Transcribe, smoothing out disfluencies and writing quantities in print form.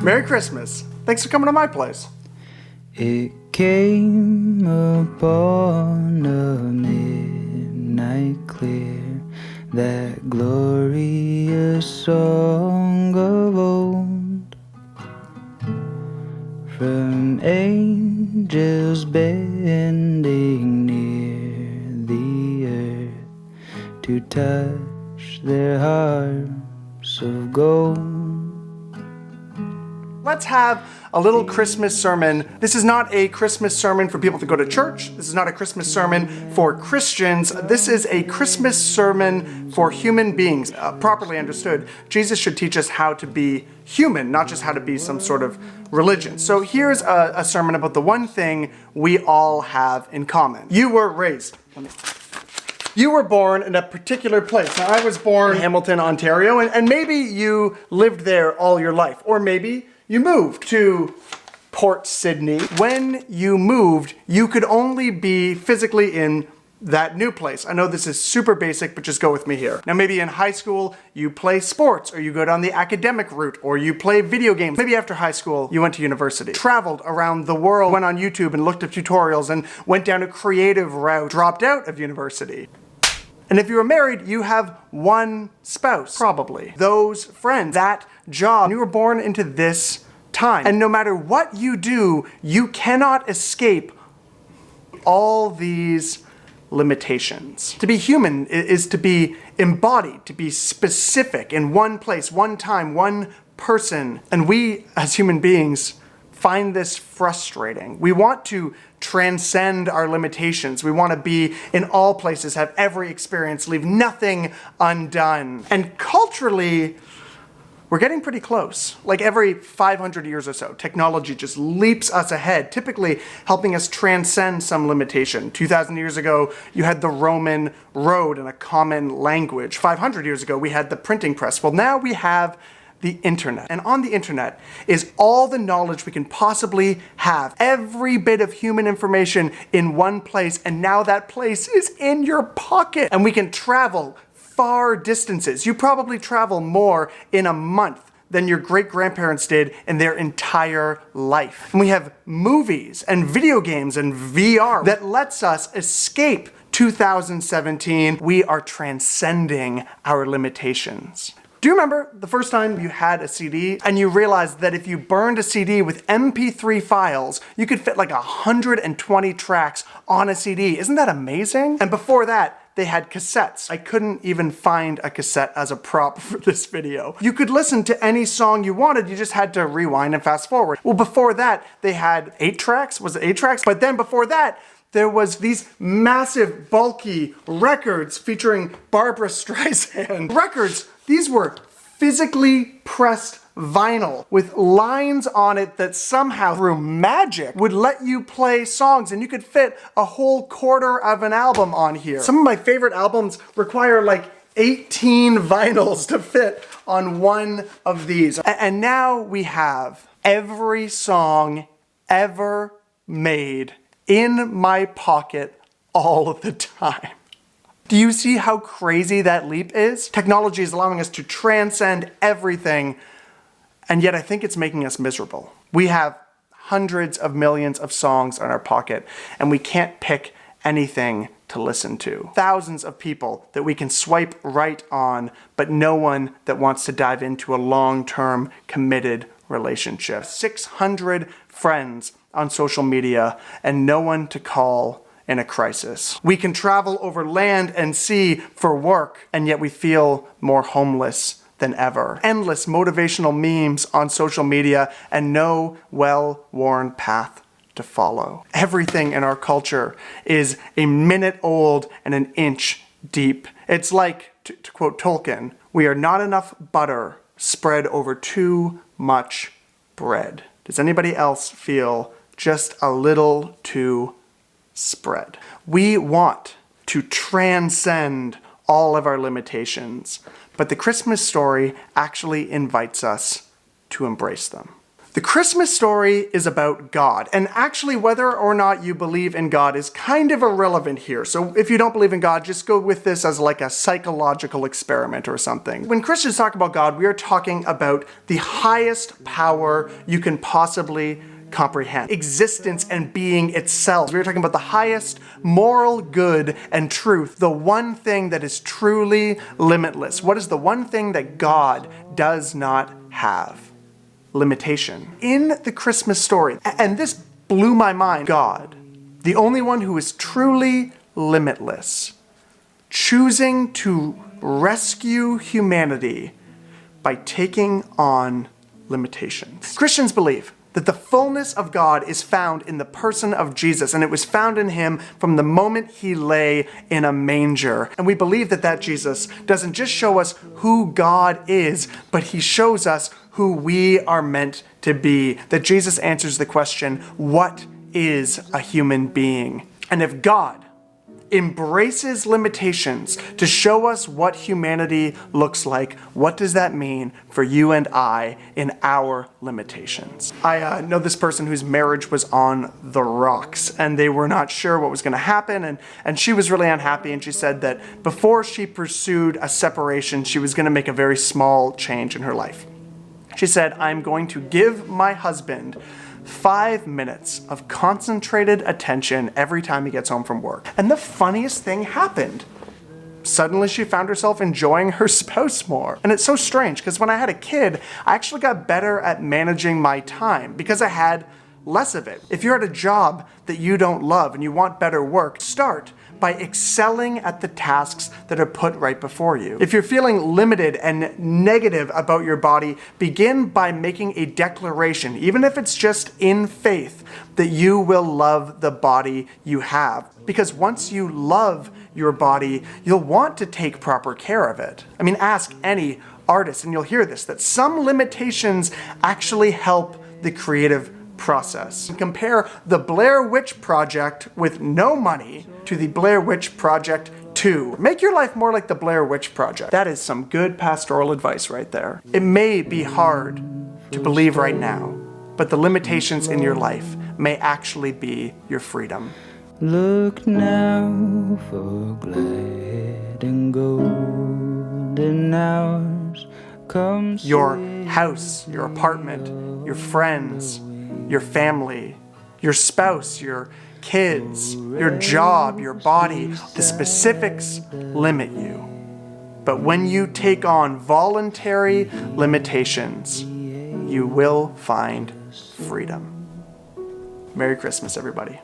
Merry Christmas. Thanks for coming to my place. It came upon a midnight clear, that glorious song of old, from angels bending near the earth to touch their harps of gold. Let's have a little Christmas sermon. This is not a Christmas sermon for people to go to church. This is not a Christmas sermon for Christians. This is a Christmas sermon for human beings. Properly understood, Jesus should teach us how to be human, not just how to be some sort of religion. So here's a sermon about the one thing we all have in common. You were raised. You were born in a particular place. Now, I was born in Hamilton, Ontario, and maybe you lived there all your life, or maybe you moved to Port Sydney. When you moved, you could only be physically in that new place. I know this is super basic, but just go with me here. Now, maybe in high school, you play sports, or you go down the academic route, or you play video games. Maybe after high school, you went to university, traveled around the world, went on YouTube and looked up tutorials, and went down a creative route, dropped out of university. And if you were married, you have one spouse, probably. Those friends, that job. You were born into this time. And no matter what you do, you cannot escape all these limitations. To be human is to be embodied, to be specific in one place, one time, one person. And we, as human beings, find this frustrating. We want to transcend our limitations. We want to be in all places, have every experience, leave nothing undone. And culturally, we're getting pretty close. Like every 500 years or so, technology just leaps us ahead, typically helping us transcend some limitation. 2,000 years ago, you had the Roman road and a common language. 500 years ago, we had the printing press. Well, now we have the internet. And on the internet is all the knowledge we can possibly have. Every bit of human information in one place, and now that place is in your pocket. And we can travel far distances. You probably travel more in a month than your great-grandparents did in their entire life. And we have movies and video games and VR that lets us escape 2017. We are transcending our limitations. Do you remember the first time you had a CD and you realized that if you burned a CD with MP3 files, you could fit like 120 tracks on a CD? Isn't that amazing? And before that, they had cassettes. I couldn't even find a cassette as a prop for this video. You could listen to any song you wanted, you just had to rewind and fast forward. Well, before that, they had 8 tracks. Was it 8 tracks? But then before that, there was these massive, bulky records featuring Barbra Streisand. Records, these were physically pressed vinyl with lines on it that somehow, through magic, would let you play songs, and you could fit a whole quarter of an album on here. Some of my favorite albums require like 18 vinyls to fit on one of these. And now we have every song ever made in my pocket all of the time. Do you see how crazy that leap is? Technology is allowing us to transcend everything, and yet I think it's making us miserable. We have hundreds of millions of songs in our pocket, and we can't pick anything to listen to. Thousands of people that we can swipe right on, but no one that wants to dive into a long-term committed relationship. 600 friends on social media, and no one to call in a crisis. We can travel over land and sea for work, and yet we feel more homeless than ever. Endless motivational memes on social media and no well-worn path to follow. Everything in our culture is a minute old and an inch deep. It's like, to quote Tolkien, we are not enough butter spread over too much bread. Does anybody else feel just a little too spread? We want to transcend all of our limitations, but the Christmas story actually invites us to embrace them. The Christmas story is about God, and actually whether or not you believe in God is kind of irrelevant here. So if you don't believe in God, just go with this as like a psychological experiment or something. When Christians talk about God, we are talking about the highest power you can possibly comprehend. Existence and being itself. We're talking about the highest moral good and truth, the one thing that is truly limitless. What is the one thing that God does not have? Limitation. In the Christmas story, and this blew my mind, God, the only one who is truly limitless, choosing to rescue humanity by taking on limitations. Christians believe that the fullness of God is found in the person of Jesus, and it was found in him from the moment he lay in a manger. And we believe that Jesus doesn't just show us who God is, but he shows us who we are meant to be. That Jesus answers the question, what is a human being? And if God embraces limitations to show us what humanity looks like, what does that mean for you and I in our limitations? I know this person whose marriage was on the rocks, and they were not sure what was going to happen, and she was really unhappy, and she said that before she pursued a separation, she was going to make a very small change in her life. She said, I'm going to give my husband 5 minutes of concentrated attention every time he gets home from work. And the funniest thing happened. Suddenly she found herself enjoying her spouse more. And it's so strange because when I had a kid, I actually got better at managing my time because I had less of it. If you're at a job that you don't love and you want better work, start by excelling at the tasks that are put right before you. If you're feeling limited and negative about your body, begin by making a declaration, even if it's just in faith, that you will love the body you have. Because once you love your body, you'll want to take proper care of it. I mean, ask any artist and you'll hear this, that some limitations actually help the creative process. Compare the Blair Witch Project with no money to the Blair Witch Project 2. Make your life more like the Blair Witch Project. That is some good pastoral advice right there. It may be hard to believe right now, but the limitations in your life may actually be your freedom. Look now for glad and golden hours. Come Your house, your apartment, your friends, your family, your spouse, your kids, your job, your body, the specifics limit you. But when you take on voluntary limitations, you will find freedom. Merry Christmas, everybody.